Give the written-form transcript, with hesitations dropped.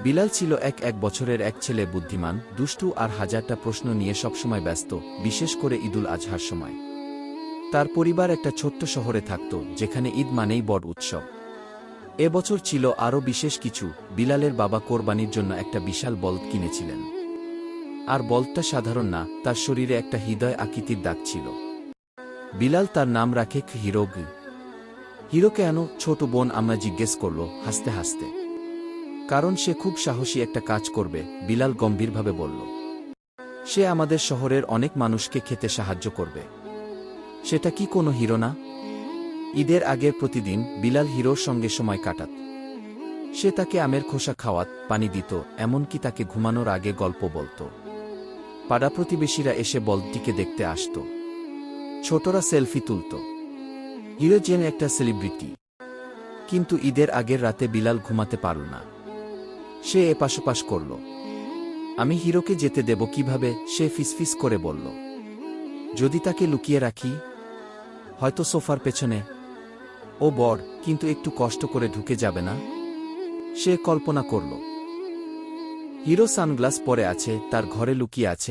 বিলাল ছিল এক বছরের এক ছেলে, বুদ্ধিমান, দুষ্টু আর হাজারটা প্রশ্ন নিয়ে সবসময় ব্যস্ত, বিশেষ করে ঈদুল আজহার সময়। তার পরিবার একটা ছোট্ট শহরে থাকত, যেখানে ঈদ মানেই বড় উৎসব। এবছর ছিল আরও বিশেষ কিছু। বিলালের বাবা কোরবানির জন্য একটা বিশাল বলদ কিনেছিলেন। আর বলদটা সাধারণ না, তার শরীরে একটা হৃদয় আকৃতির দাগ ছিল। বিলাল তার নাম রাখে হিরো। হিরো কেন, ছোট বোন আমরা জিজ্ঞেস করল হাসতে হাসতে। কারণ সে খুব সাহসী একটা কাজ করবে, বিলাল গম্ভীরভাবে বলল। সে আমাদের শহরের অনেক মানুষকে খেতে সাহায্য করবে। সেটা কি কোনো হিরো না? ঈদের আগের প্রতিদিন বিলাল হিরোর সঙ্গে সময় কাটাত। সে তাকে আমের খোসা খাওয়াত, পানি দিত, এমনকি তাকে ঘুমানোর আগে গল্প বলত। পাড়া প্রতিবেশীরা এসে বলদটিকে দেখতে আসত। ছোটরা সেলফি তুলত। হিরো যেন একটা সেলিব্রিটি। কিন্তু ঈদের আগের রাতে বিলাল ঘুমাতে পারল না। সে এপাশোপাশ করল। আমি হিরোকে যেতে দেব কিভাবে, সে ফিসফিস করে বলল। যদি তাকে লুকিয়ে রাখি? হয়তো সোফার পেছনে। ও বড়, কিন্তু একটু কষ্ট করে ঢুকে যাবে না? সে কল্পনা করল। হিরো সানগ্লাস পরে আছে, তার ঘরে লুকিয়ে আছে।